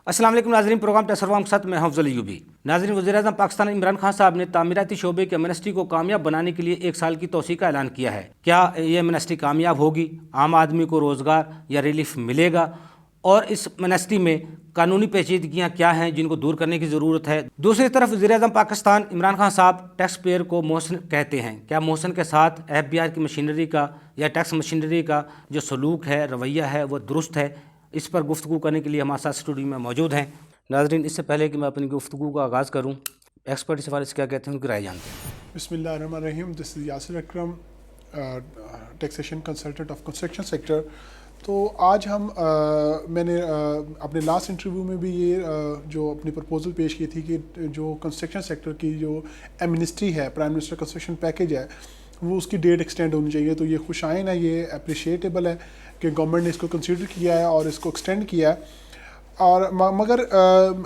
अस्सलाम वालेकुम नाज़रीन, प्रोग्राम टसरवाम के साथ मैं अफजल अय्यूबी। नाज़रीन, वज़ीर-ए-आज़म पाकिस्तान इमरान खान साहब ने तामीराती शोबे के मिनिस्ट्री को कामयाब बनाने के लिए 1 साल की तोसी का ऐलान किया है। क्या ये मिनिस्ट्री कामयाब होगी? आम आदमी को रोज़गार या रिलीफ मिलेगा? और इस मिनिस्ट्री में कानूनी पेचीदगियाँ क्या हैं जिनको दूर करने की ज़रूरत है? दूसरी तरफ वज़ीर-ए-आज़म पाकिस्तान इमरान खान साहब टैक्स पेयर को मोहसिन कहते हैं। क्या मोहसिन के साथ FBI की मशीनरी का या टैक्स मशीनरी का जो सलूक है, रवैया है, वो दुरुस्त है? इस पर गुफ्तगू करने के लिए हमारे साथ स्टूडियो में मौजूद हैं। नाज़रीन, इससे पहले कि मैं अपनी गुफ्तगू का आगाज़ करूं, एक्सपर्ट इस हवाले से क्या कहते हैं, उनकी राय जानते हैं। बिस्मिल्लाहिर्रहमानिर्रहीम, this is Yasir Akram, taxation consultant of construction sector. तो आज हम मैंने अपने लास्ट इंटरव्यू में भी ये जो अपनी प्रपोजल पेश की थी कि जो कंस्ट्रक्शन सेक्टर की जो एमनेस्टी है, प्राइम मिनिस्टर कंस्ट्रक्शन पैकेज है, वो उसकी डेट एक्सटेंड होनी चाहिए। तो ये खुशाइन है, ये अप्रिशिएटेबल है कि गवर्नमेंट ने इसको कंसीडर किया है और इसको एक्सटेंड किया है। और मगर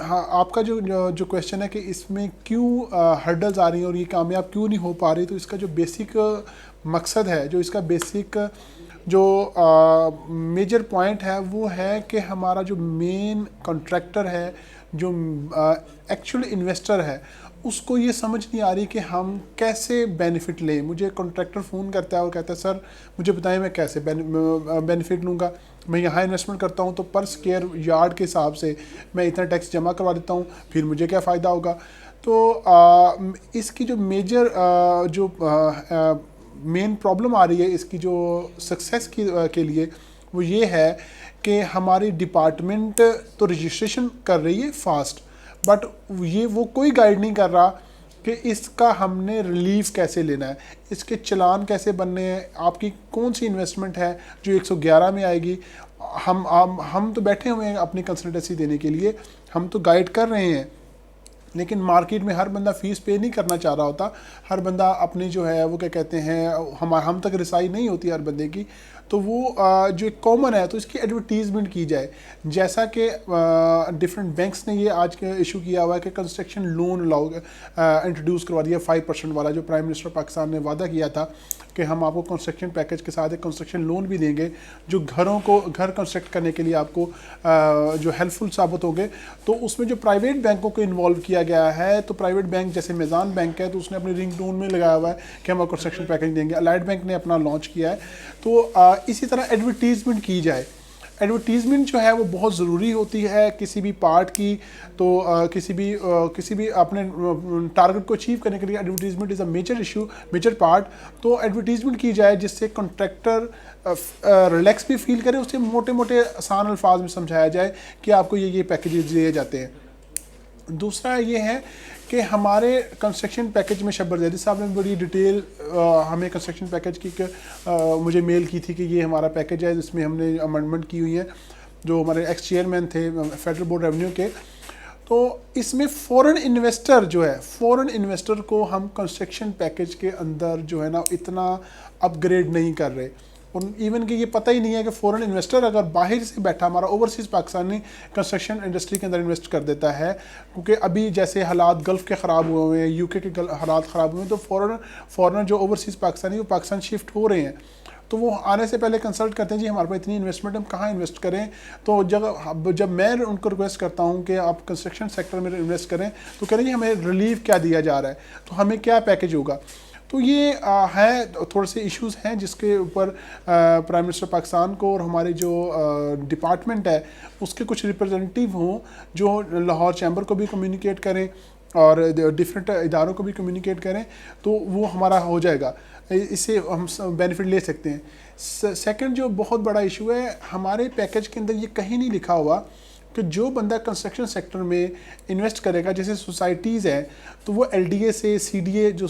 हाँ, आपका जो क्वेश्चन है कि इसमें क्यों हर्डल्स आ रही हैं और ये कामयाब क्यों नहीं हो पा रही, तो इसका जो बेसिक मकसद है, जो इसका बेसिक जो मेजर पॉइंट है, वो है कि हमारा जो मेन कॉन्ट्रैक्टर है, जो एक्चुअल इन्वेस्टर है, उसको ये समझ नहीं आ रही कि हम कैसे बेनिफिट लें। मुझे कॉन्ट्रैक्टर फ़ोन करता है और कहता है, सर मुझे बताएं मैं कैसे बेनिफिट लूँगा। मैं यहाँ इन्वेस्टमेंट करता हूँ तो पर स्क्वायर यार्ड के हिसाब से मैं इतना टैक्स जमा करवा देता हूँ, फिर मुझे क्या फ़ायदा होगा। तो इसकी जो मेजर जो मेन प्रॉब्लम आ रही है इसकी जो सक्सेस के लिए, वो ये है कि हमारी डिपार्टमेंट तो रजिस्ट्रेशन कर रही है फास्ट, बट ये वो कोई गाइड नहीं कर रहा कि इसका हमने रिलीफ कैसे लेना है, इसके चलान कैसे बनने हैं, आपकी कौन सी इन्वेस्टमेंट है जो 111 में आएगी। हम तो बैठे हुए हैं अपनी कंसल्टेंसी देने के लिए, हम तो गाइड कर रहे हैं, लेकिन मार्केट में हर बंदा फ़ीस पे नहीं करना चाह रहा होता। हर बंदा अपनी जो है वो क्या कहते हैं, हम तक रिसाई नहीं होती हर बंदे की। तो वो जो एक कॉमन है, तो इसकी एडवर्टीज़मेंट की जाए। जैसा कि डिफरेंट बैंक्स ने ये आज के इशू किया हुआ है कि कंस्ट्रक्शन लोन इंट्रोड्यूस करवा दिया 5% वाला, जो प्राइम मिनिस्टर पाकिस्तान ने वादा किया था कि हम आपको कंस्ट्रक्शन पैकेज के साथ एक कंस्ट्रक्शन लोन भी देंगे जो घर कंस्ट्रक्ट करने के लिए आपको जो हेल्पफुल साबित होंगे। तो उसमें जो प्राइवेट बैंकों को इन्वॉल्व किया गया है, तो प्राइवेट बैंक जैसे मेज़ान बैंक है, तो उसने अपनी रिंग टोन में लगाया हुआ है कि हम कंस्ट्रक्शन पैकेज देंगे। अलाइड बैंक ने अपना लॉन्च किया है। तो इसी तरह एडवर्टीज़मेंट की जाए। एडवर्टीज़मेंट जो है वो बहुत ज़रूरी होती है किसी भी पार्ट की। तो किसी भी अपने टारगेट को अचीव करने के लिए advertisement is a major issue, major part. तो एडवर्टीज़मेंट की जाए जिससे कॉन्ट्रैक्टर रिलैक्स भी फील करे, उसे मोटे मोटे आसान अल्फाज में समझाया जाए कि आपको ये पैकेजेस दिए जाते हैं। दूसरा ये है कि हमारे कंस्ट्रक्शन पैकेज में शब्बर जैदी साहब ने बड़ी डिटेल हमें कंस्ट्रक्शन पैकेज की मुझे मेल की थी कि ये हमारा पैकेज है, जिसमें हमने अमेंडमेंट की हुई है, जो हमारे एक्स चेयरमैन थे फेडरल बोर्ड रेवेन्यू के। तो इसमें फ़ॉरेन इन्वेस्टर जो है, फ़ॉरेन इन्वेस्टर को हम कंस्ट्रक्शन पैकेज के अंदर जो है ना इतना अपग्रेड नहीं कर रहे। और इवन कि ये पता ही नहीं है कि फ़ॉरेन इन्वेस्टर अगर बाहर से बैठा हमारा ओवरसीज़ पाकिस्तानी कंस्ट्रक्शन इंडस्ट्री के अंदर इन्वेस्ट कर देता है, क्योंकि अभी जैसे हालात गल्फ़ के ख़राब हुए हैं, UK के हालात ख़राब हुए हैं, तो फ़ॉरेनर जो ओवरसीज़ पाकिस्तानी वो पाकिस्तान शिफ्ट हो रहे हैं। तो वो आने से पहले कंसल्ट करते हैं, जी हमारे पास इतनी इन्वेस्टमेंट, हम कहाँ इन्वेस्ट करें। तो जब मैं उनको रिक्वेस्ट करता हूँ कि आप कंस्ट्रक्शन सेक्टर में इन्वेस्ट करें, तो कह रहे हैं जी हमें रिलीफ क्या दिया जा रहा है, तो हमें क्या पैकेज होगा। तो ये है थोड़े से इश्यूज़ हैं जिसके ऊपर प्राइम मिनिस्टर पाकिस्तान को और हमारे जो डिपार्टमेंट है उसके कुछ रिप्रेजेंटेटिव हों जो लाहौर चैम्बर को भी कम्युनिकेट करें और डिफरेंट इदारों को भी कम्युनिकेट करें, तो वो हमारा हो जाएगा, इससे हम बेनिफिट ले सकते हैं। सेकंड जो बहुत बड़ा इशू है, हमारे पैकेज के अंदर ये कहीं नहीं लिखा हुआ कि जो बंदा कंस्ट्रक्शन सेक्टर में इन्वेस्ट करेगा, जैसे सोसाइटीज़ हैं तो वो LDA से CDA जो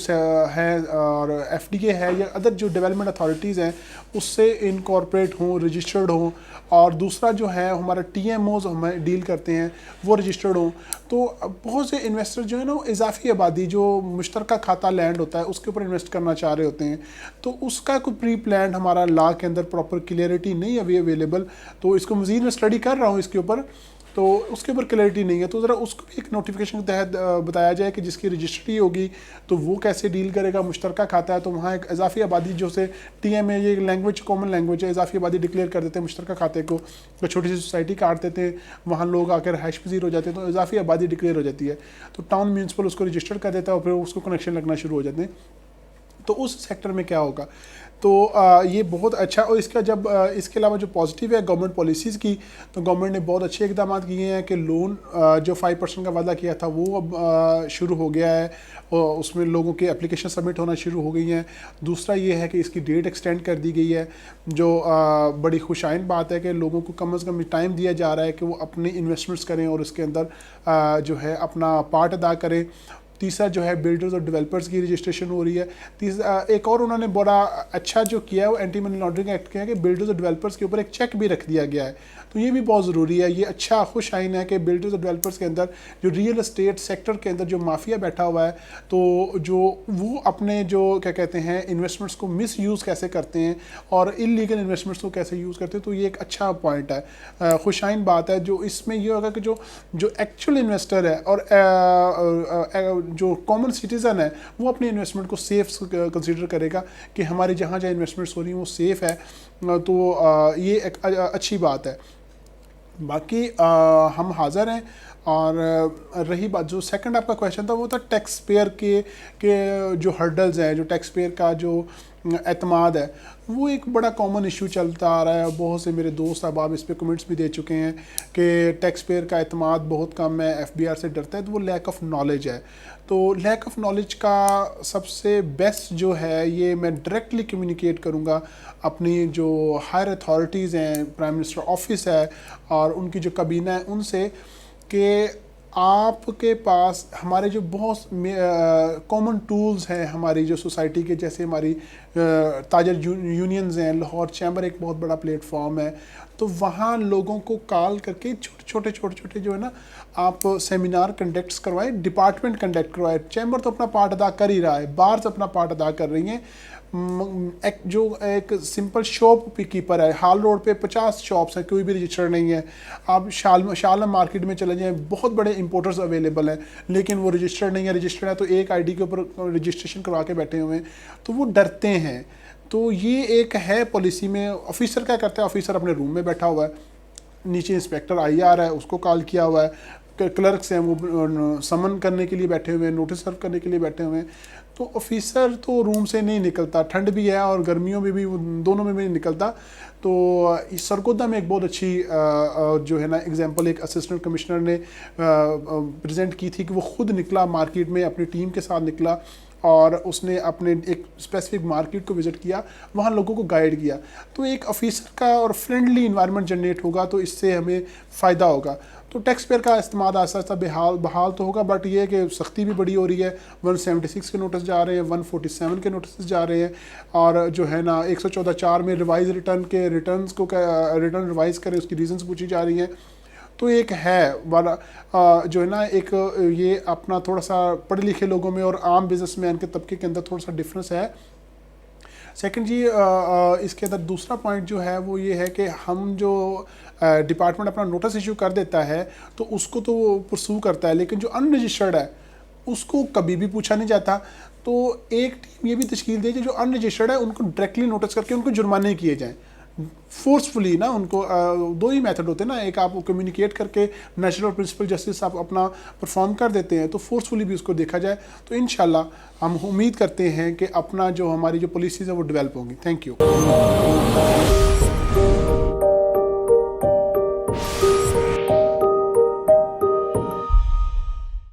है और FDA है या अदर जो डेवलपमेंट अथॉरिटीज़ हैं उससे इनकॉर्पोरेट हों, रजिस्टर्ड हों, और दूसरा जो है हमारा TMOs हम डील करते हैं वो रजिस्टर्ड हों। तो बहुत से इन्वेस्टर जो है ना, इजाफी आबादी जो मुश्तरका खाता लैंड होता है उसके ऊपर इन्वेस्ट करना चाह रहे होते हैं, तो उसका कोई प्री प्लान हमारा लॉ के अंदर प्रॉपर क्लियरिटी नहीं है अवेलेबल। तो इसको मज़ीद मैं स्टडी कर रहा हूँ इसके ऊपर, तो उसके ऊपर क्लैरिटी नहीं है, तो ज़रा उसको भी एक नोटिफिकेशन के तहत बताया जाए कि जिसकी रजिस्ट्री होगी तो वो कैसे डील करेगा। मुश्तरका खाता है तो वहाँ एक इजाफी आबादी जो से TMA, ये लैंग्वेज कॉमन लैंग्वेज है, इजाफी आबादी डिक्लेयर कर देते हैं मुश्तरका खाते को, तो छोटी सी सोसाइटी काट देते हैं, वहाँ लोग आकर हैश पजीर हो जाते हैं, तो इजाफी आबादी डिक्लेयर हो जाती है, तो टाउन म्यूनसिपल उसको रजिस्टर कर देता है और फिर उसको कनेक्शन लगना शुरू हो जाते हैं। तो उस सेक्टर में क्या होगा, तो ये बहुत अच्छा। और इसका जब इसके अलावा जो पॉजिटिव है गवर्नमेंट पॉलिसीज़ की, तो गवर्नमेंट ने बहुत अच्छे इकदाम किए हैं कि लोन जो 5% का वादा किया था वो अब शुरू हो गया है और उसमें लोगों के एप्लीकेशन सबमिट होना शुरू हो गई हैं। दूसरा ये है कि इसकी डेट एक्सटेंड कर दी गई है, जो बड़ी खुशाइन बात है कि लोगों को कम से कम टाइम दिया जा रहा है कि वो अपने इन्वेस्टमेंट्स करें और इसके अंदर जो है अपना पार्ट अदा करें। तीसरा जो है बिल्डर्स और डेवलपर्स की रजिस्ट्रेशन हो रही है। तीसरा एक और उन्होंने बड़ा अच्छा जो किया है वो एंटी मनी लॉन्ड्रिंग एक्ट किया है कि बिल्डर्स और डेवलपर्स के ऊपर एक चेक भी रख दिया गया है, तो ये भी बहुत ज़रूरी है। ये अच्छा खुश आइन है कि बिल्डर्स और डेवलपर्स के अंदर जो रियल एस्टेट सेक्टर के अंदर जो माफिया बैठा हुआ है, तो जो वो अपने जो क्या कहते हैं इन्वेस्टमेंट्स को मिस यूज़ कैसे करते हैं और इलीगल इन्वेस्टमेंट्स को कैसे यूज़ करते हैं, तो ये एक अच्छा पॉइंट है, खुश आइन बात है। जो इसमें ये होगा कि जो एक्चुअल इन्वेस्टर है और जो कॉमन सिटीज़न है वो अपनी इन्वेस्टमेंट को सेफ कंसीडर करेगा कि हमारी जहाँ जहाँ इन्वेस्टमेंट्स हो रही हैं वो सेफ़ है, तो ये एक अच्छी बात है। बाकी हम हाज़िर हैं। और रही बात जो सेकंड आपका क्वेश्चन था वो था टैक्स पेयर के जो हर्डल्स हैं, जो टैक्स पेयर का जो एतमाद है, वो एक बड़ा कॉमन इशू चलता आ रहा है। बहुत से मेरे दोस्त अहबाब इस पर कमेंट्स भी दे चुके हैं कि टैक्स पेयर का एतमाद बहुत कम है, FBR से डरता है, तो वो लैक ऑफ नॉलेज है। तो लैक ऑफ नॉलेज का सबसे बेस्ट जो है, ये मैं डायरेक्टली कम्युनिकेट करूँगा अपनी जो हायर अथॉरिटीज़ हैं, प्राइम मिनिस्टर ऑफिस है और उनकी जो काबीना है उनसे, कि आपके पास हमारे जो बहुत कॉमन टूल्स हैं हमारी जो सोसाइटी के, जैसे हमारी ताजर यूनियंस हैं, लाहौर चैम्बर एक बहुत बड़ा प्लेटफॉर्म है, तो वहाँ लोगों को कॉल करके छोटे छोटे जो है ना आप सेमिनार कंडक्ट्स करवाएं, डिपार्टमेंट कंडक्ट करवाएं। चैम्बर तो अपना पार्ट अदा कर ही रहा है, बार्स अपना पार्ट अदा कर रही हैं। जो एक सिंपल शॉप कीपर है, हाल रोड पे 50 शॉप्स हैं, कोई भी रजिस्टर नहीं है। आप शालम मार्केट में चले जाएं, बहुत बड़े इंपोर्टर्स अवेलेबल हैं, लेकिन वो रजिस्टर्ड नहीं है। रजिस्टर्ड है तो एक ID के ऊपर रजिस्ट्रेशन करवा के बैठे हुए हैं, तो वो डरते हैं। तो ये एक है पॉलिसी में। ऑफिसर क्या करता है, ऑफिसर अपने रूम में बैठा हुआ है, नीचे इंस्पेक्टर IR है उसको कॉल किया हुआ है, क्लर्क्स हैं वो समन करने के लिए बैठे हुए हैं, नोटिस सर्व करने के लिए बैठे हुए हैं। तो ऑफिसर तो रूम से नहीं निकलता, ठंड भी है और गर्मियों में भी, दोनों में भी नहीं निकलता। तो इस सरगोदा में एक बहुत अच्छी जो है ना एग्जांपल एक असिस्टेंट कमिश्नर ने प्रेजेंट की थी कि वो खुद निकला मार्केट में, अपनी टीम के साथ निकला और उसने अपने एक स्पेसिफिक मार्केट को विज़िट किया, वहाँ लोगों को गाइड किया। तो एक ऑफिसर का और फ्रेंडली इन्वायरमेंट जनरेट होगा, तो इससे हमें फ़ायदा होगा। तो टैक्स पेयर का इस्तेमाल आहिस्ता आहिस्ता बहाल तो होगा, बट ये है कि सख्ती भी बड़ी हो रही है। 176 के नोटिस जा रहे हैं, 147 के नोटिस जा रहे हैं, और जो है ना 114(4) में रिवाइज रिटर्न्स को रिटर्न रिवाइज करें, उसकी रीजंस पूछी जा रही हैं। तो एक है वाला जो है ना एक ये अपना थोड़ा सा पढ़े लिखे लोगों में और आम बिजनेसमैन के तबके के अंदर थोड़ा सा डिफरेंस है। सेकंड जी इसके अंदर दूसरा पॉइंट जो है वो ये है कि हम जो डिपार्टमेंट अपना नोटिस इशू कर देता है तो उसको तो वो परसू करता है, लेकिन जो अनरजिस्टर्ड है उसको कभी भी पूछा नहीं जाता। तो एक टीम ये भी तश्कील दी जो अनरजिस्टर्ड है उनको डायरेक्टली नोटिस करके उनको जुर्माने किए जाएँ फोर्सफुली ना। उनको दो ही मेथड होते हैं ना, एक आप कम्युनिकेट करके नेचुरल प्रिंसिपल जस्टिस आप अपना परफॉर्म कर देते हैं, तो फोर्सफुली भी उसको देखा जाए। तो इंशाल्लाह हम उम्मीद करते हैं कि अपना जो हमारी जो पॉलिसीज़ है वो डेवलप होंगी। Thank you.